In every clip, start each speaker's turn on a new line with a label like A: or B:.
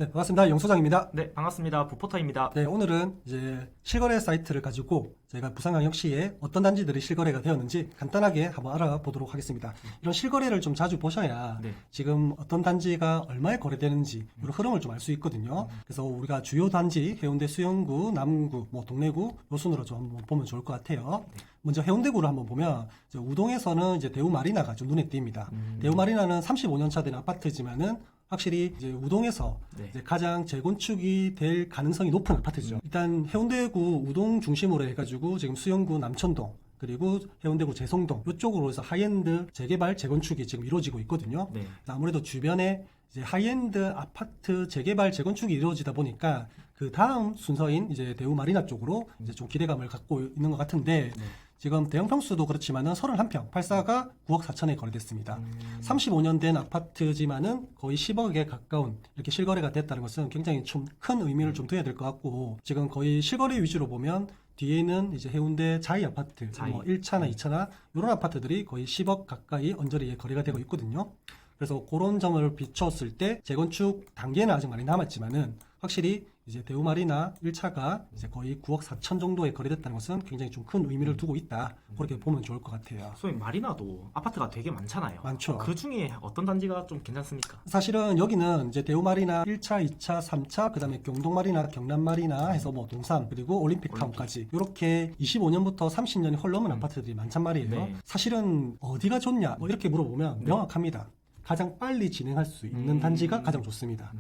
A: 네, 반갑습니다. 영 소장입니다.
B: 네, 반갑습니다. 부포터입니다.
A: 네, 오늘은 이제 실거래 사이트를 가지고 저희가 부산광역시에 어떤 단지들이 실거래가 되었는지 간단하게 한번 알아보도록 하겠습니다. 이런 실거래를 좀 자주 보셔야
B: 네.
A: 지금 어떤 단지가 얼마에 거래되는지 이런 흐름을 좀 알 수 있거든요. 그래서 우리가 주요 단지 해운대 수영구, 남구, 동래구 요 순으로 좀 한번 보면 좋을 것 같아요. 먼저 해운대구를 한번 보면 이제 우동에서는 이제 대우 마리나가 좀 눈에 띕니다. 대우 마리나는 35년 차 된 아파트지만은 확실히 이제 우동에서
B: 네.
A: 이제 가장 재건축이 될 가능성이 높은 아파트죠. 일단 해운대구 우동 중심으로 해가지고 지금 수영구 남천동 그리고 해운대구 재성동 이쪽으로 해서 하이엔드 재개발 재건축이 지금 이루어지고 있거든요.
B: 네.
A: 아무래도 주변에 이제 하이엔드 아파트 재개발 재건축이 이루어지다 보니까 그 다음 순서인 이제 대우 마리나 쪽으로 이제 좀 기대감을 갖고 있는 것 같은데
B: 네.
A: 지금 대형 평수도 그렇지만은 31평, 84가 9억 4천에 거래됐습니다. 35년 된 아파트지만은 거의 10억에 가까운 이렇게 실거래가 됐다는 것은 굉장히 좀 큰 의미를 좀 둬야 될 것 같고 지금 거의 실거래 위주로 보면 뒤에는 이제 해운대 자이 아파트,
B: 자이.
A: 1차나 2차나 이런 아파트들이 거의 10억 가까이 언저리에 거래가 되고 있거든요. 그래서 그런 점을 비췄을 때 재건축 단계는 아직 많이 남았지만은 확실히 이제 대우마리나 1차가 이제 거의 9억 4천 정도에 거래됐다는 것은 굉장히 좀 큰 의미를 두고 있다. 그렇게 보면 좋을 것 같아요.
B: 소위 마리나도 아파트가 되게 많잖아요.
A: 많죠.
B: 그 중에 어떤 단지가 좀 괜찮습니까?
A: 사실은 여기는 이제 대우마리나 1차, 2차, 3차, 그 다음에 경동마리나, 경남마리나 해서 동산, 그리고 올림픽타운까지 이렇게 25년부터 30년이 헐 넘은 아파트들이 많단 말이에요.
B: 네.
A: 사실은 어디가 좋냐? 이렇게 물어보면 명확합니다. 가장 빨리 진행할 수 있는 단지가 가장 좋습니다.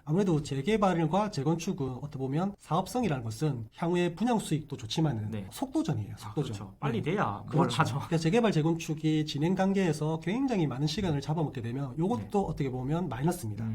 A: 아무래도 재개발과 재건축은 어떻게 보면 사업성이라는 것은 향후에 분양 수익도 좋지만은
B: 네.
A: 속도전이에요. 속도전.
B: 그렇죠. 빨리
A: 네.
B: 돼야 그걸
A: 그렇죠.
B: 하죠.
A: 그러니까 재개발 재건축이 진행 단계에서 굉장히 많은 시간을 잡아먹게 되면 이것도 어떻게 보면 마이너스입니다.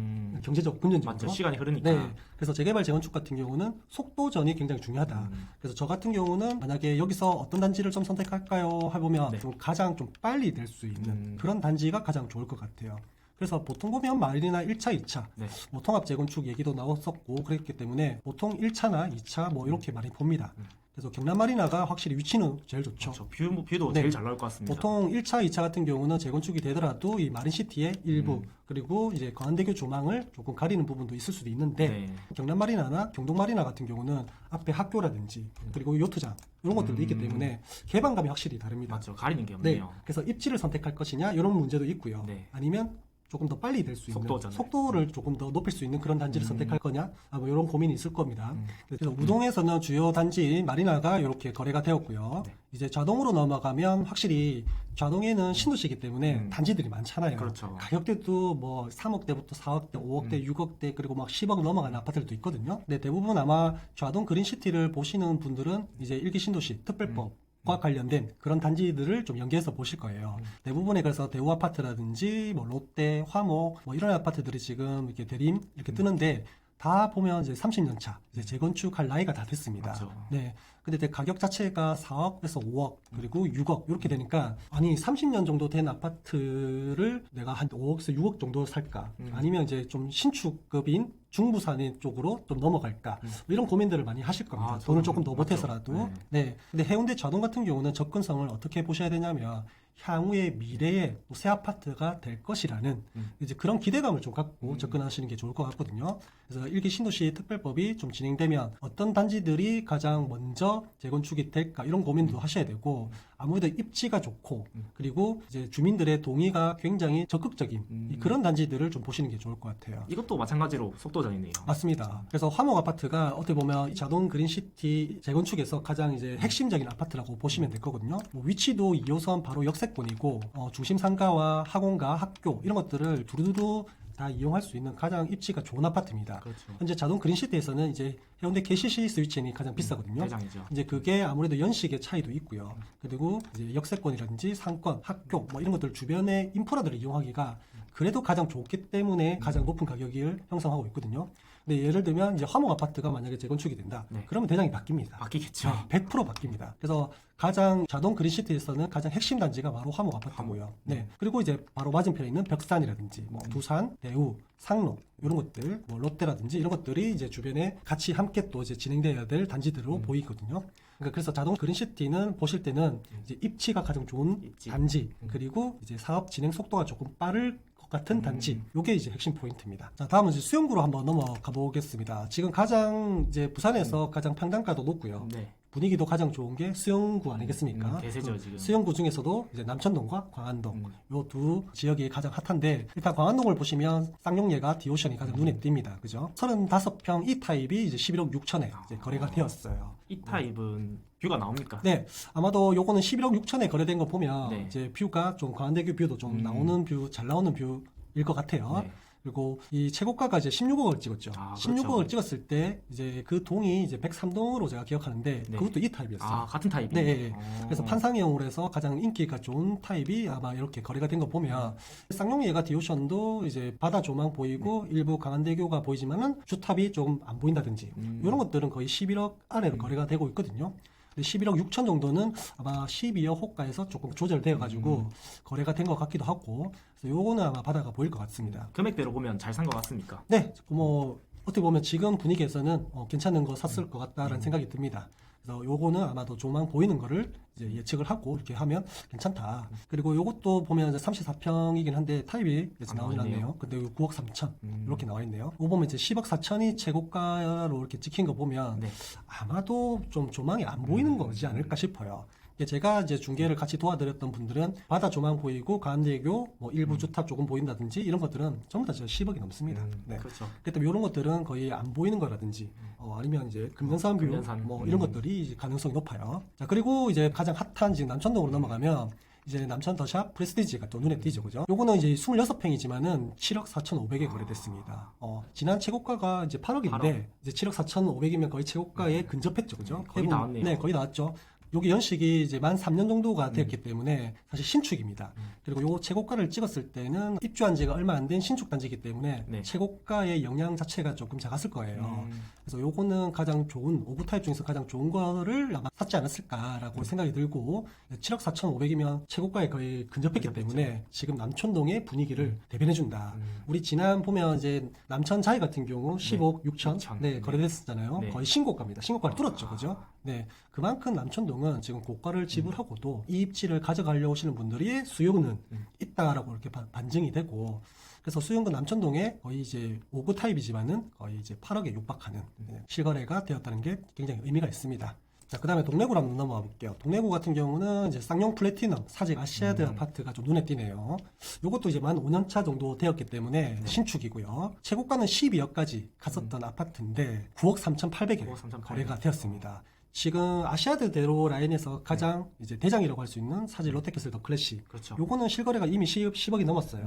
A: 경제적, 금전적으로.
B: 맞죠. 시간이 흐르니까.
A: 네. 그래서 재개발 재건축 같은 경우는 속도전이 굉장히 중요하다. 그래서 저 같은 경우는 만약에 여기서 어떤 단지를 좀 선택할까요? 해보면
B: 네.
A: 좀 가장 좀 빨리 될 수 있는 그런 단지가 가장 좋을 것 같아요. 그래서 보통 보면 마리나 1차, 2차,
B: 네.
A: 통합 재건축 얘기도 나왔었고 그랬기 때문에 보통 1차나 2차 이렇게 많이 봅니다. 그래서 경남 마리나가 확실히 위치는 제일 좋죠.
B: 그렇죠. 뷰도
A: 네.
B: 제일 잘 나올 것 같습니다.
A: 보통 1차, 2차 같은 경우는 재건축이 되더라도 이 마린시티의 일부 그리고 이제 광안대교 조망을 조금 가리는 부분도 있을 수도 있는데
B: 네.
A: 경남 마리나나 경동 마리나 같은 경우는 앞에 학교라든지 그리고 요트장 이런 것들도 있기 때문에 개방감이 확실히 다릅니다.
B: 맞죠. 가리는 게
A: 네.
B: 없네요.
A: 그래서 입지를 선택할 것이냐 이런 문제도 있고요.
B: 네.
A: 아니면 조금 더 빨리 될 수 있는
B: 속도전을.
A: 속도를 조금 더 높일 수 있는 그런 단지를 선택할 거냐 이런 고민이 있을 겁니다. 그래서 우동에서는 주요 단지 마리나가 이렇게 거래가 되었고요.
B: 네.
A: 이제 자동으로 넘어가면 확실히 자동에는 신도시이기 때문에 단지들이 많잖아요.
B: 그렇죠.
A: 가격대도 뭐 3억대부터 4억대, 5억대, 6억대 그리고 막 10억 넘어가는 아파트들도 있거든요. 근데 대부분 아마 좌동 그린시티를 보시는 분들은 이제 일기 신도시 특별법 과 관련된 그런 단지들을 좀 연계해서 보실 거예요. 대부분의 그래서 대우 아파트라든지 롯데, 화목 이런 아파트들이 지금 이렇게 대림 이렇게 뜨는데 다 보면 이제 30년 차 이제 재건축할 나이가 다 됐습니다.
B: 맞죠.
A: 네. 근데 이제 가격 자체가 4억에서 5억 그리고 6억 이렇게 되니까 아니 30년 정도 된 아파트를 내가 한 5억에서 6억 정도 살까? 아니면 이제 좀 신축급인 중부산인 쪽으로 좀 넘어갈까? 이런 고민들을 많이 하실 겁니다. 돈을 조금 더 보태서라도.
B: 맞죠.
A: 네. 근데 해운대 자동 같은 경우는 접근성을 어떻게 보셔야 되냐면 향후의 미래의 새 아파트가 될 것이라는 이제 그런 기대감을 좀 갖고 접근하시는 게 좋을 것 같거든요. 그래서 일기 신도시 특별법이 좀 진행되면 어떤 단지들이 가장 먼저 재건축이 될까 이런 고민도 하셔야 되고 아무래도 입지가 좋고 그리고 이제 주민들의 동의가 굉장히 적극적인 그런 단지들을 좀 보시는 게 좋을 것 같아요.
B: 이것도 마찬가지로 속도전이네요.
A: 맞습니다. 그래서 화목 아파트가 어떻게 보면 자동 그린시티 재건축에서 가장 이제 핵심적인 아파트라고 보시면 될 거거든요. 위치도 2호선 바로 역세권이고 중심 상가와 학원가, 학교 이런 것들을 두루두루 다 이용할 수 있는 가장 입지가 좋은 아파트입니다.
B: 그렇죠.
A: 현재 자동 그린시티에서는 이제 해운대 KCC 스위치엔이 가장 비싸거든요.
B: 대장이죠.
A: 이제 그게 아무래도 연식의 차이도 있고요. 그리고 이제 역세권이라든지 상권, 학교 이런 것들 주변의 인프라들을 이용하기가 그래도 가장 좋기 때문에 가장 높은 가격을 형성하고 있거든요. 근데 예를 들면 이제 화목 아파트가 만약에 재건축이 된다.
B: 네.
A: 그러면 대장이 바뀝니다.
B: 바뀌겠죠.
A: 100% 바뀝니다. 그래서 가장 자동 그린시티에서는 가장 핵심 단지가 바로 화목 아파트고요. 네. 그리고 이제 바로 맞은편에 있는 벽산이라든지 두산, 대우, 상록 이런 것들, 롯데라든지 이런 것들이 이제 주변에 같이 함께 또 이제 진행되어야 될 단지들로 보이거든요. 그러니까 그래서 자동 그린시티는 보실 때는 이제 입지가 가장 좋은
B: 입지.
A: 단지 그리고 이제 사업 진행 속도가 조금 빠를 것 같은 단지. 요게 이제 핵심 포인트입니다. 자, 다음은 이제 수영구로 한번 넘어가 보겠습니다. 지금 가장 이제 부산에서 가장 평당가도 높고요.
B: 네.
A: 분위기도 가장 좋은 게 수영구 아니겠습니까?
B: 대세죠 지금.
A: 수영구 중에서도 이제 남천동과 광안동
B: 음.
A: 요 두 지역이 가장 핫한데 일단 광안동을 보시면 쌍용예가 디오션이 가장 눈에 띕니다. 그죠? 35평 이 타입이 이제 11억 6천에 이제 거래가 되었어요.
B: 이 타입은 뷰가 나옵니까?
A: 네, 아마도 요거는 11억 6천에 거래된 거 보면
B: 네.
A: 이제 뷰가 좀 광안대교 뷰도 좀 나오는 뷰, 잘 나오는 뷰일 것 같아요.
B: 네.
A: 그리고 이 최고가가 이제 16억을 찍었죠.
B: 아,
A: 16억을
B: 그렇죠.
A: 찍었을 때 이제 그 동이 이제 103동으로 제가 기억하는데
B: 네.
A: 그것도 이 타입이었어요.
B: 아 같은 타입이.
A: 네. 그래서 판상형으로 해서 가장 인기가 좋은 타입이 아마 이렇게 거래가 된 거 보면 쌍용예가 디오션도 이제 바다 조망 보이고 일부 강안대교가 보이지만은 주탑이 좀 안 보인다든지 이런 것들은 거의 11억 아래로 거래가 되고 있거든요. 11억 6천 정도는 아마 12억 호가에서 조금 조절되어 가지고 거래가 된 것 같기도 하고 그래서 요거는 아마 바다가 보일 것 같습니다.
B: 금액대로 보면 잘 산 것 같습니까?
A: 네, 뭐 어떻게 보면 지금 분위기에서는 괜찮은 거 샀을 것 같다라는 생각이 듭니다. 그래서 요거는 아마도 조망 보이는 거를 이제 예측을 하고 이렇게 하면 괜찮다. 그리고 요것도 보면 이제 34평이긴 한데 타입이 이제 나오진
B: 나와 있네요.
A: 않네요. 근데 이거 9억 3천 이렇게 나와 있네요. 이거 보면 이제 10억 4천이 최고가로 이렇게 찍힌 거 보면
B: 네.
A: 아마도 좀 조망이 안 보이는 거지 않을까 싶어요. 제가 이제 중개를 같이 도와드렸던 분들은 바다 조망 보이고 가안대교 뭐 일부 주탑 조금 보인다든지 이런 것들은 전부 다 10억이 넘습니다. 네.
B: 그렇죠.
A: 그때 이런 것들은 거의 안 보이는 거라든지 아니면 이제 금년산 뷰
B: 금년산.
A: 뭐 이런 것들이 이제 가능성이 높아요. 자, 그리고 이제 가장 핫한 지금 남천동으로 넘어가면 이제 남천 더샵 프레스티지가 또 눈에 띄죠, 그죠? 요거는 이제 26평이지만은 7억 4,500에 거래됐습니다. 지난 최고가가 이제 8억인데
B: 8억.
A: 이제 7억 4,500이면 거의 최고가에 근접했죠, 그죠?
B: 거의 나왔네요.
A: 네, 거의 나왔죠. 요게 연식이 이제 만 3년 정도가 되었기 때문에 사실 신축입니다. 그리고 요 최고가를 찍었을 때는 입주한 지가 얼마 안 된 신축 단지이기 때문에
B: 네.
A: 최고가의 영향 자체가 조금 작았을 거예요. 그래서 요거는 가장 좋은 오브 타입 중에서 가장 좋은 거를 아마 샀지 않았을까라고 생각이 들고 7억 4,500이면 최고가에 거의 근접했기 때문에 지금 남천동의 분위기를 대변해준다. 우리 지난 보면 이제 남천 자이 같은 경우 15억 6천
B: 6천.
A: 네, 거래됐었잖아요.
B: 네.
A: 거의 신고가입니다. 신고가를 뚫었죠, 그죠? 네, 그만큼 남천동은 지금 고가를 지불하고도 이 입지를 가져가려고 하시는 분들이 수요는 있다라고 이렇게 반증이 되고 그래서 수용구 남천동에 거의 이제 5구 타입이지만은 거의 이제 8억에 육박하는 실거래가 되었다는 게 굉장히 의미가 있습니다. 자, 그 다음에 동래구로 한번 넘어가 볼게요. 동래구 같은 경우는 이제 쌍용 플래티넘 사직 아시아드 아파트가 좀 눈에 띄네요. 요것도 이제 만 5년차 정도 되었기 때문에 신축이고요. 최고가는 12억까지 갔었던 아파트인데 9억 3,800에
B: 9억 3,800.
A: 거래가 되었습니다. 지금 아시아드 대로 라인에서 가장 이제 대장이라고 할 수 있는 사직 롯데캐슬 더 클래식.
B: 그렇죠.
A: 요거는 실거래가 이미 10억이 넘었어요.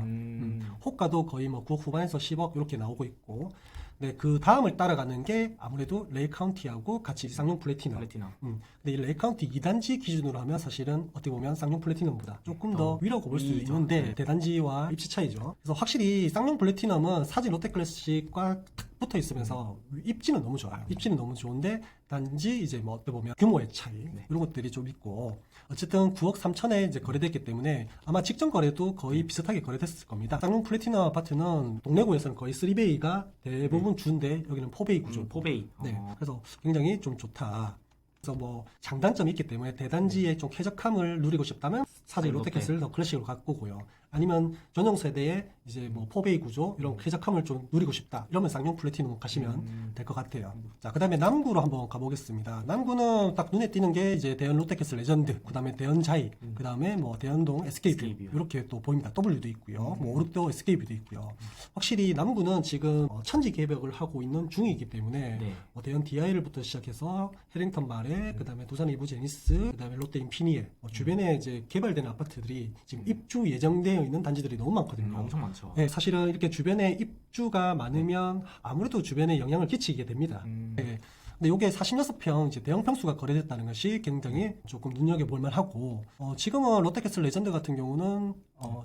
A: 호가도 거의 뭐 9억 후반에서 10억 이렇게 나오고 있고, 네, 그 다음을 따라가는 게 아무래도 레이 카운티하고 같이 쌍용 플래티넘.
B: 플래티넘.
A: 근데 이 레이 카운티 2단지 기준으로 하면 사실은 어떻게 보면 쌍용 플래티넘보다 조금 더 위라고 볼 수
B: 위죠.
A: 있는데
B: 네.
A: 대단지와 입지 차이죠. 그래서 확실히 쌍용 플래티넘은 사직 롯데 클래식과 탁 붙어 있으면서 입지는 너무 좋아요. 입지는 너무 좋은데 단지 이제 뭐 어떻게 보면 규모의 차이 이런 것들이 좀 있고 어쨌든 9억 3천에 이제 거래됐기 때문에 아마 직전 거래도 거의 비슷하게 거래됐을 겁니다. 쌍용 플래티넘 아파트는 동래구에서는 거의 3베이가 대부분 주인데 여기는 4베이 구조.
B: 포베이.
A: 네, 그래서 굉장히 좀 좋다. 그래서 뭐 장단점이 있기 때문에 대단지의 좀 쾌적함을 누리고 싶다면 사직 롯데캐슬 더 클래식으로 가꾸고요. 아니면 전용 세대의 이제 뭐 4베이 구조 이런 쾌적함을 좀 누리고 싶다. 이러면 쌍용 플래티넘 가시면 될 것 같아요. 자, 그다음에 남구로 한번 가보겠습니다. 남구는 딱 눈에 띄는 게 이제 대연 롯데캐슬 레전드, 그다음에 대연 자이, 그다음에 뭐 대연동 SK뷰
B: SK뷰.
A: 이렇게 또 보입니다. W도 있고요. 뭐 오륙도 SK뷰도 있고요. 확실히 남구는 지금 천지 개벽을 하고 있는 중이기 때문에
B: 네.
A: 뭐 대연 DIL부터 시작해서 해링턴 마레, 그다음에 도산 이브 제니스, 그다음에 롯데 인피니엘 주변에 이제 개발되는 아파트들이 지금 입주 예정되어 있는 단지들이 너무 많거든요.
B: 엄청 많죠.
A: 네, 사실은 이렇게 주변에 입주가 많으면 아무래도 주변에 영향을 끼치게 됩니다. 네. 근데 이게 46평 이제 대형 평수가 거래됐다는 것이 굉장히 조금 눈여겨볼 만하고 지금은 롯데캐슬 레전드 같은 경우는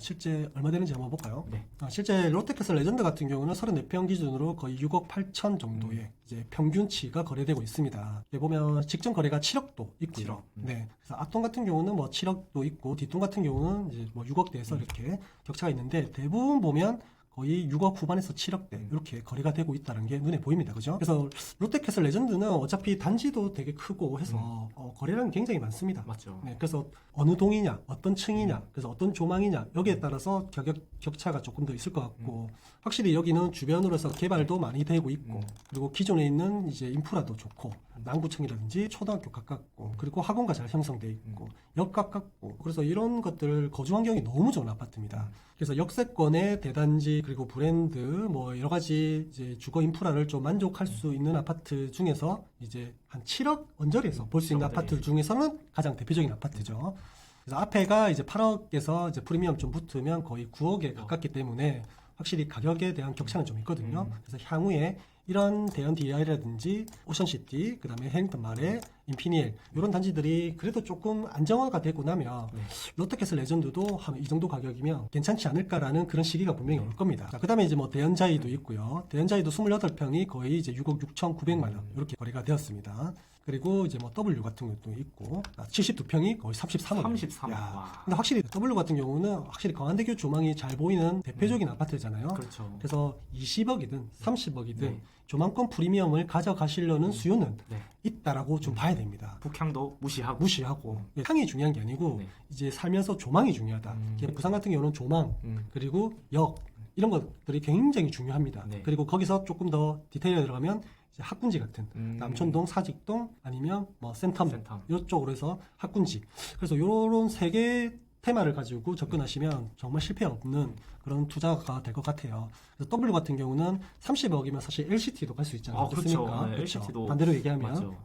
A: 실제 얼마 되는지 한번 볼까요?
B: 네.
A: 실제 롯데캐슬 레전드 같은 경우는 34평 기준으로 거의 6억 8천 정도의 이제 평균치가 거래되고 있습니다. 여기 보면 직전 거래가 7억도 있고요.
B: 7억.
A: 네. 그래서 앞동 같은 경우는 뭐 7억도 있고 뒷동 같은 경우는 이제 뭐 6억대에서 이렇게 격차가 있는데 대부분 보면 거의 6억 후반에서 7억대 이렇게 거래가 되고 있다는 게 눈에 보입니다. 그죠? 그래서 롯데캐슬 레전드는 어차피 단지도 되게 크고 해서 거래량이 굉장히 많습니다.
B: 맞죠.
A: 네, 그래서 어느 동이냐, 어떤 층이냐, 그래서 어떤 조망이냐 여기에 따라서 가격 격차가 조금 더 있을 것 같고 확실히 여기는 주변으로 해서 개발도 많이 되고 있고 그리고 기존에 있는 이제 인프라도 좋고 남구청이라든지 초등학교 가깝고 그리고 학원가 잘 형성돼 있고 역 가깝고 그래서 이런 것들 거주 환경이 너무 좋은 아파트입니다. 그래서 역세권의 대단지 그리고 브랜드 뭐 여러 가지 이제 주거 인프라를 좀 만족할 수 있는 아파트 중에서 이제 한 7억 언저리에서 볼 수 있는 아파트 중에서는 가장 대표적인 아파트죠. 그래서 앞에가 이제 8억에서 이제 프리미엄 좀 붙으면 거의 9억에 가깝기 때문에 확실히 가격에 대한 격차는 좀 있거든요. 그래서 향후에 이런 대형 DI라든지 오션시티, 그 다음에 해링턴 마레, 인피니엘 이런 단지들이 그래도 조금 안정화가 되고 나면 롯데캐슬 레전드도 한 이 정도 가격이면 괜찮지 않을까라는 그런 시기가 분명히 올 겁니다. 자, 그 다음에 이제 뭐 대연자이도 있고요. 대연자이도 28평이 거의 이제 6억 6,900만 원 이렇게 거래가 되었습니다. 그리고 이제 뭐 W 같은 것도 있고 72평이 거의 33억.
B: 33억. 와.
A: 근데 확실히 W 같은 경우는 확실히 광안대교 조망이 잘 보이는 대표적인 아파트잖아요.
B: 그렇죠.
A: 그래서 20억이든 30억이든
B: 네.
A: 조망권 프리미엄을 가져가시려는 수요는
B: 네.
A: 있다라고 좀 봐야 됩니다.
B: 북향도 무시하고.
A: 무시하고 향이 중요한 게 아니고
B: 네.
A: 이제 살면서 조망이 중요하다. 부산 같은 경우는 조망 그리고 역 이런 것들이 굉장히 중요합니다.
B: 네.
A: 그리고 거기서 조금 더 디테일에 들어가면 이제 학군지 같은 남촌동, 사직동 아니면 뭐 센텀 이쪽으로 해서 학군지. 그래서 이런 세 개 테마를 가지고 접근하시면 정말 실패 없는 그런 투자가 될 것 같아요. 그래서 W 같은 경우는 30억이면 사실 LCT도 갈 수 있지 않겠습니까?
B: 그렇죠. 네,
A: 그렇죠.
B: LCT 도
A: 반대로 얘기하면.
B: 맞죠.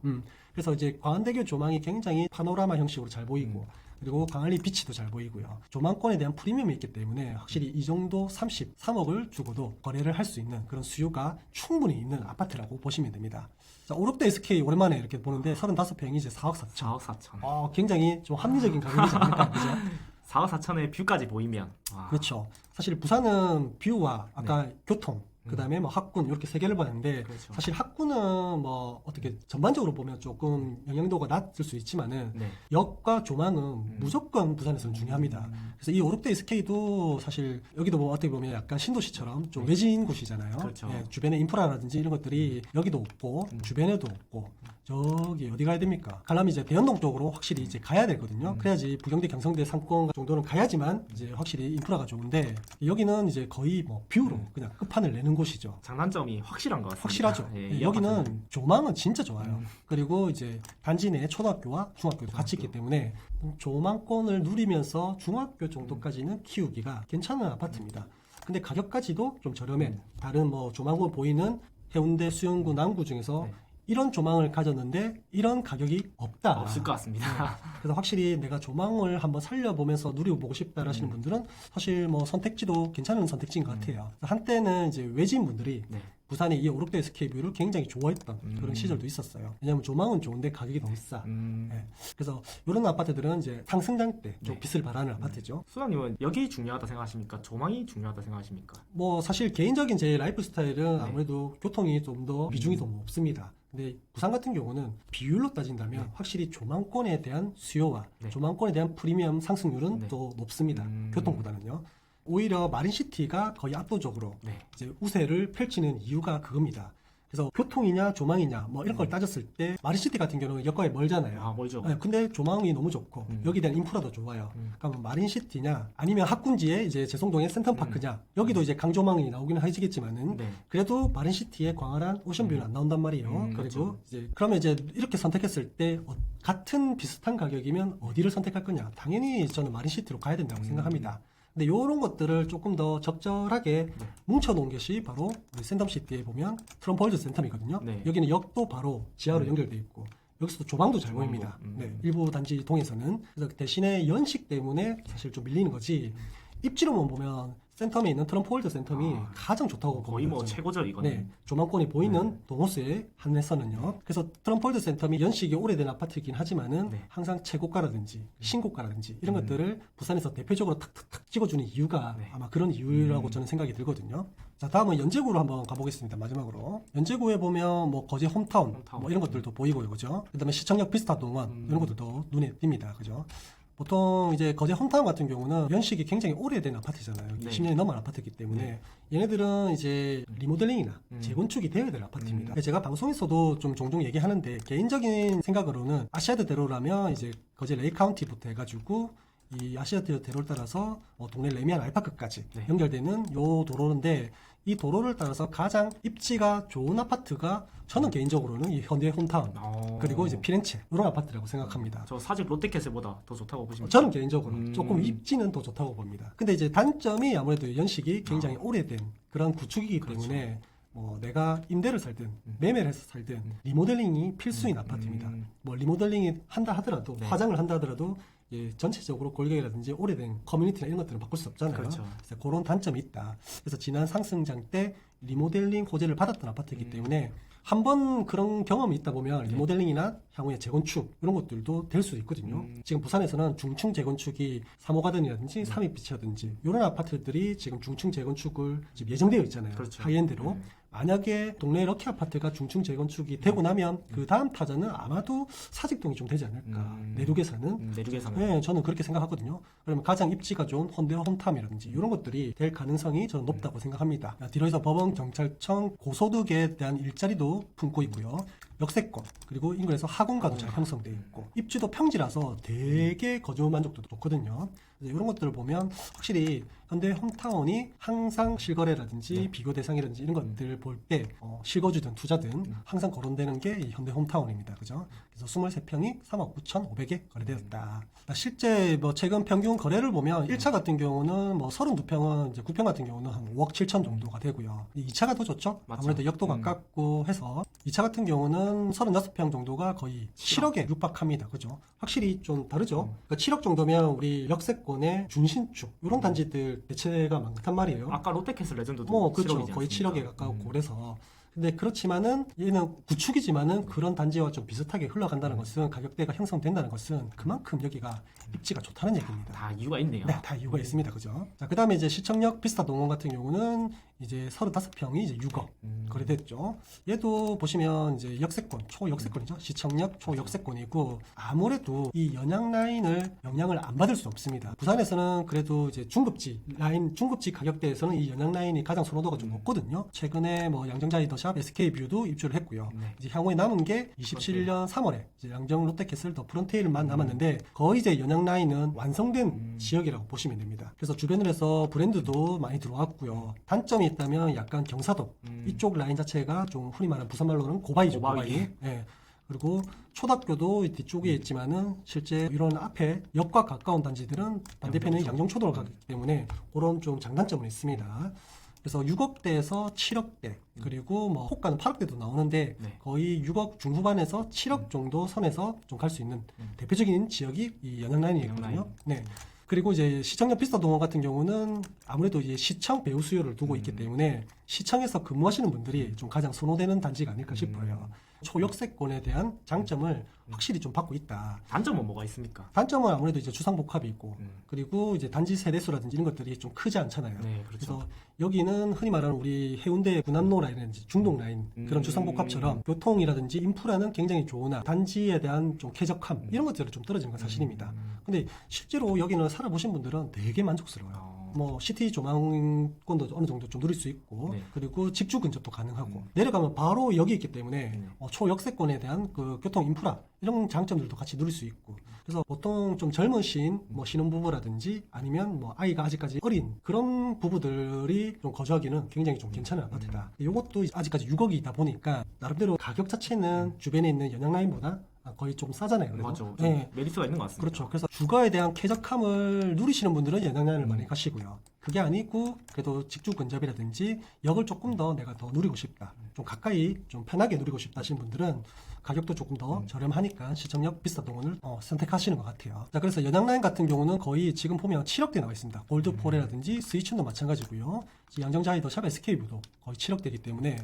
A: 그래서 이제 광안대교 조망이 굉장히 파노라마 형식으로 잘 보이고 그리고 광안리 비치도 잘 보이고요. 조망권에 대한 프리미엄이 있기 때문에 확실히 이 정도 33억을 주고도 거래를 할 수 있는 그런 수요가 충분히 있는 아파트라고 보시면 됩니다. 자, 오롯데 SK 오랜만에 이렇게 보는데 35평이 이제 4억 4천.
B: 4억 4천.
A: 굉장히 좀 합리적인 가격이지 않을까, 그죠?
B: 4억 4천에 뷰까지 보이면. 와.
A: 그렇죠. 사실 부산은 뷰와 아까 교통, 그 다음에 뭐 학군 이렇게 세 개를 봤는데
B: 그렇죠.
A: 사실 학군은 뭐 어떻게 전반적으로 보면 조금 영향도가 낮을 수 있지만은
B: 네.
A: 역과 조망은 무조건 부산에서는 중요합니다. 그래서 이 오롯데 SK도 사실 여기도 뭐 어떻게 보면 약간 신도시처럼 좀 외진 곳이잖아요.
B: 그렇죠.
A: 예, 주변에 인프라라든지 이런 것들이 여기도 없고 주변에도 없고 저기 어디 가야 됩니까? 가려면 이제 대연동 쪽으로 확실히 이제 가야 되거든요. 그래야지 부경대, 경성대 상권 정도는 가야지만 이제 확실히 인프라가 좋은데 여기는 이제 거의 뭐 뷰로 그냥 끝판을 내는 곳이죠.
B: 장단점이 확실한 것 같습니다.
A: 확실하죠.
B: 예,
A: 예,
B: 이
A: 여기는
B: 아파트는.
A: 조망은 진짜 좋아요. 그리고 이제 단지 내에 초등학교와 중학교도 같이 있기 때문에 조망권을 누리면서 중학교 정도까지는 키우기가 괜찮은 아파트입니다. 근데 가격까지도 좀 저렴해. 다른 뭐 조망권 보이는 해운대, 수영구, 남구 중에서
B: 네.
A: 이런 조망을 가졌는데 이런 가격이 없다.
B: 없을 것 같습니다.
A: 그래서 확실히 내가 조망을 한번 살려보면서 누려보고 싶다 하시는 분들은 사실 뭐 선택지도 괜찮은 선택지인 것 같아요. 한때는 이제 외지인 분들이
B: 네.
A: 부산의 이 오롯데 SK뷰를 굉장히 좋아했던 그런 시절도 있었어요. 왜냐하면 조망은 좋은데 가격이 너무 비싸. 예. 그래서 이런 아파트들은 이제 상승장 때 좀
B: 네.
A: 빚을 바라는 아파트죠.
B: 수장님은 여기 중요하다 생각하십니까? 조망이 중요하다 생각하십니까?
A: 뭐 사실 개인적인 제 라이프 스타일은 아무래도 교통이 좀 더 비중이 더 높습니다. 근데 부산 같은 경우는 비율로 따진다면 확실히 조망권에 대한 수요와
B: 네.
A: 조망권에 대한 프리미엄 상승률은
B: 네.
A: 더 높습니다. 교통보다는요. 오히려 마린시티가 거의 압도적으로
B: 네.
A: 이제 우세를 펼치는 이유가 그겁니다. 그래서 교통이냐 조망이냐 뭐 이런 걸 따졌을 때 마린시티 같은 경우는 역과에 멀잖아요.
B: 아, 멀죠.
A: 네, 근데 조망이 너무 좋고 여기에 대한 인프라도 좋아요. 그러면 마린시티냐 아니면 학군지의 이제 제송동의 센텀파크냐 여기도 이제 강조망이 나오기는 하시겠지만은
B: 네.
A: 그래도 마린시티의 광활한 오션뷰는 안 나온단 말이에요. 그리고
B: 그렇죠.
A: 이제 그러면 이제 이렇게 선택했을 때 같은 비슷한 가격이면 어디를 선택할 거냐? 당연히 저는 마린시티로 가야 된다고 생각합니다. 근데 이런 것들을 조금 더 적절하게 뭉쳐놓은 것이 바로 우리 센텀시티에 보면 트럼프월드 센텀이거든요.
B: 네.
A: 여기는 역도 바로 지하로 연결돼 있고 여기서도 조망도 잘
B: 조망도.
A: 보입니다. 네, 일부 단지 동에서는 그래서 대신에 연식 때문에 사실 좀 밀리는 거지. 입지로만 보면 센텀에 있는 트럼프월드 센텀이 가장 좋다고
B: 거의
A: 봅니다,
B: 뭐
A: 저는.
B: 최고죠 이거는.
A: 네, 조망권이 보이는 동호수에 한해서는요. 그래서 트럼폴드 센텀이 연식이 오래된 아파트이긴 하지만은
B: 네.
A: 항상 최고가라든지 신고가라든지 이런 것들을 부산에서 대표적으로 탁탁탁 찍어주는 이유가
B: 네.
A: 아마 그런 이유라고 저는 생각이 들거든요. 자, 다음은 연제구로 한번 가보겠습니다. 마지막으로 연제구에 보면 뭐 거제 홈타운, 뭐 이런 것들도 보이고요, 그죠? 그다음에 시청역 비스타 동원 이런 것들도 눈에 띕니다, 그죠? 보통 이제 거제 홈타운 같은 경우는 연식이 굉장히 오래된 아파트잖아요.
B: 네.
A: 20년이 넘은 아파트이기 때문에 얘네들은 이제 리모델링이나 재건축이 되어야 될 아파트입니다. 제가 방송에서도 좀 종종 얘기하는데 개인적인 생각으로는 아시아드 대로라면 이제 거제 레이 카운티부터 해가지고 이 아시아드 대로를 따라서 동네 레미안 알파크까지
B: 네.
A: 연결되는 요 도로인데 이 도로를 따라서 가장 입지가 좋은 아파트가 저는 개인적으로는 이 현대 홈타운 그리고 이제 피렌체 이런 아파트라고 생각합니다.
B: 저 사직 롯데캐슬보다 더 좋다고 보십니까?
A: 저는 개인적으로 조금 입지는 더 좋다고 봅니다. 근데 이제 단점이 아무래도 연식이 굉장히 오래된 그런 구축이기 때문에 뭐 내가 임대를 살든 매매를 해서 살든 리모델링이 필수인 아파트입니다. 뭐 리모델링이 한다 하더라도
B: 네.
A: 화장을 한다 하더라도 예, 전체적으로 골격이라든지 오래된 커뮤니티나 이런 것들은 바꿀 수 없잖아요.
B: 그렇죠.
A: 그래서 그런 단점이 있다. 그래서 지난 상승장 때 리모델링 호재를 받았던 아파트이기 때문에 한번 그런 경험이 있다 보면 리모델링이나 향후에 재건축 이런 것들도 될 수 있거든요. 지금 부산에서는 중층 재건축이 3호 가든이라든지 삼익비치라든지 이런 아파트들이 지금 중층 재건축을 지금 예정되어 있잖아요.
B: 그렇죠.
A: 하이엔드로. 만약에 동네 럭키 아파트가 중층 재건축이 되고 나면 그 다음 타자는 아마도 사직동이 좀 되지 않을까. 내륙에서는.
B: 내륙에서는
A: 네, 저는 그렇게 생각하거든요. 그러면 가장 입지가 좋은 헌데 홈타임이라든지 이런 것들이 될 가능성이 저는 높다고 생각합니다. 뒤로해서 법원, 경찰청, 고소득에 대한 일자리도 품고 있고요. 역세권, 그리고 인근에서 학원가도 잘 형성되어 있고 입지도 평지라서 되게 거주 만족도도 좋거든요. 이런 것들을 보면 확실히 현대 홈타운이 항상 실거래라든지 비교 대상이라든지 이런 것들 볼 때 실거주든 투자든 항상 거론되는 게 이 현대 홈타운입니다. 그죠? 그래서 23평이 3억 9,500에 거래되었다. 실제 뭐 최근 평균 거래를 보면 1차 같은 경우는 뭐 32평은 이제 9평 같은 경우는 한 5억 7천 정도가 되고요. 2차가 더 좋죠?
B: 맞죠.
A: 아무래도 역도 가깝고 해서 2차 같은 경우는 36평 정도가 거의 7억에 육박합니다. 그죠? 확실히 좀 다르죠? 그러니까 7억 정도면 우리 역세권의 준신축 이런 단지들 대체가 많단 말이에요.
B: 아까 롯데캐슬 레전드도
A: 뭐 그렇죠.
B: 7억이지
A: 거의
B: 않습니까?
A: 7억에 가까웠고 그래서 근데 그렇지만은 얘는 구축이지만은 그런 단지와 좀 비슷하게 흘러간다는 것은 가격대가 형성된다는 것은 그만큼 여기가 입지가 좋다는 얘기입니다.
B: 다 이유가 있네요.
A: 네, 다 이유가 있습니다. 그죠? 자, 그 다음에 이제 시청역 비스타 동원 같은 경우는 이제 35평이 이제 6억 거래됐죠. 얘도 보시면 이제 역세권, 초역세권이죠. 시청역 초역세권이고 아무래도 이 연양 라인을 영향을 안 받을 수 없습니다. 부산에서는 그래도 이제 중급지 라인, 중급지 가격대에서는 이 연양 라인이 가장 선호도가 좀 높거든요. 최근에 뭐 양정자이 더샵, SK뷰도 입주를 했고요. 이제 향후에 남은 게 27년 3월에 이제 양정 롯데캐슬 더 프론테일만 남았는데 거의 이제 연양 라인은 완성된 지역이라고 보시면 됩니다. 그래서 주변을 해서 브랜드도 많이 들어왔고요. 단점이 있다면 약간 경사도 이쪽 라인 자체가 좀 흔히 말하는 부산말로는 고바이죠. 고바이. 예. 그리고 초등학교도 뒤쪽에 있지만은 실제 이런 앞에 역과 가까운 단지들은 반대편에 양정초등을 가기 때문에 그런 좀 장단점은 있습니다. 그래서 6억대에서 7억대 그리고 뭐 호가는 8억대도 나오는데 거의 6억 중후반에서 7억 정도 선에서 좀 갈 수 있는 대표적인 지역이 이 연양라인이거든요. 네. 그리고 이제 시청역 비스타 동원 같은 경우는 아무래도 이제 시청 배우 수요를 두고 있기 때문에 시청에서 근무하시는 분들이 좀 가장 선호되는 단지가 아닐까 싶어요. 초역세권에 대한 장점을 확실히 좀 받고 있다.
B: 단점은 뭐가 있습니까?
A: 단점은 아무래도 이제 주상복합이 있고 그리고 이제 단지 세대수라든지 이런 것들이 좀 크지 않잖아요.
B: 네, 그렇죠.
A: 그래서 여기는 흔히 말하는 우리 해운대 군암로 라인이라든지 중동 라인 그런 주상복합처럼 교통이라든지 인프라는 굉장히 좋으나 단지에 대한 좀 쾌적함 이런 것들은 좀 떨어지는 건 사실입니다. 근데 실제로 여기는 살아보신 분들은 되게 만족스러워요. 뭐 시티 조망권도 어느 정도 좀 누릴 수 있고 그리고 직주 근접도 가능하고 내려가면 바로 여기 있기 때문에 초역세권에 대한 그 교통 인프라 이런 장점들도 같이 누릴 수 있고 그래서 보통 좀 젊으신 뭐 신혼부부라든지 아니면 뭐 아이가 아직까지 어린 그런 부부들이 좀 거주하기는 굉장히 좀 괜찮은 아파트다. 이것도 아직까지 6억이다 보니까 나름대로 가격 자체는 주변에 있는 연양라인보다 거의 좀 싸잖아요. 그래도.
B: 맞죠.
A: 네.
B: 메리트가 있는 것 같습니다.
A: 그렇죠. 그래서 주거에 대한 쾌적함을 누리시는 분들은 연양라인을 많이 가시고요. 그게 아니고 그래도 직주 근접이라든지 역을 조금 더 내가 더 누리고 싶다. 좀 가까이 좀 편하게 누리고 싶다 하시는 분들은 가격도 조금 더 저렴하니까 시청역 비스타 동원을 선택하시는 것 같아요. 자, 그래서 연양라인 같은 경우는 거의 지금 보면 7억대 나와 있습니다. 골드포레라든지 스위춘도 마찬가지고요. 양정자이더 샵 SK뷰도 거의 7억대이기 때문에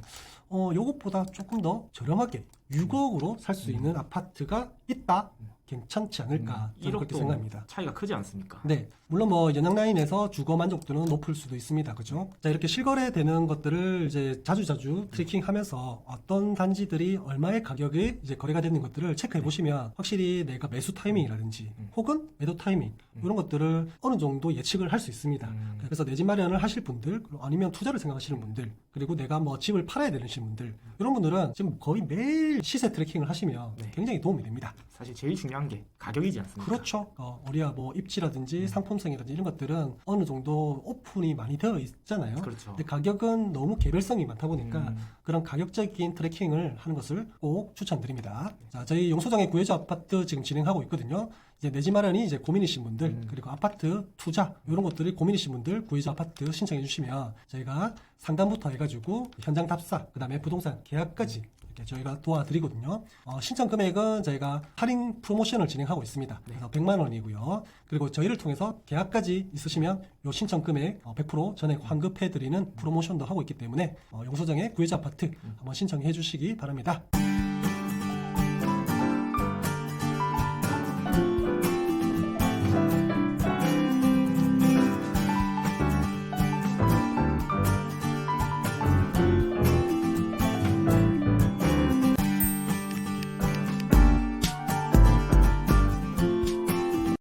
A: 요것보다 조금 더 저렴하게 6억으로 살 수 있는 아파트가 있다. 괜찮지 않을까 저는 그렇게
B: 1억도
A: 생각합니다.
B: 차이가 크지 않습니까?
A: 네, 물론 뭐 연양 라인에서 주거 만족도는 높을 수도 있습니다. 그죠? 자, 이렇게 실거래되는 것들을 이제 자주자주 트래킹하면서 어떤 단지들이 얼마의 가격에 이제 거래가 되는 것들을 체크해 보시면 확실히 내가 매수 타이밍이라든지 혹은 매도 타이밍 이런 것들을 어느 정도 예측을 할 수 있습니다. 그래서 내 집 마련을 하실 분들 아니면 투자를 생각하시는 분들 그리고 내가 뭐 집을 팔아야 되시는 분들 이런 분들은 지금 거의 매일 시세 트래킹을 하시면
B: 네.
A: 굉장히 도움이 됩니다.
B: 사실 제일 중요한 게 가격이지 않습니까?
A: 그렇죠. 우리가 뭐 입지라든지 상품성이라든지 이런 것들은 어느 정도 오픈이 많이 되어 있잖아요.
B: 그렇죠.
A: 근데 가격은 너무 개별성이 많다 보니까 그런 가격적인 트래킹을 하는 것을 꼭 추천드립니다. 자, 저희 용소장의 구해주 아파트 지금 진행하고 있거든요. 이제 내 집 마련이 이제 고민이신 분들 그리고 아파트 투자 이런 것들이 고민이신 분들 구해주 아파트 신청해 주시면 저희가 상담부터 해가지고 현장 답사 그다음에 부동산 계약까지 이렇게 저희가 도와드리거든요. 신청 금액은 저희가 할인 프로모션을 진행하고 있습니다. 그래서 100만 원이고요. 그리고 저희를 통해서 계약까지 있으시면 요 신청 금액 100% 전액 환급해드리는 프로모션도 하고 있기 때문에 용소장의 구해주 아파트 한번 신청해 주시기 바랍니다.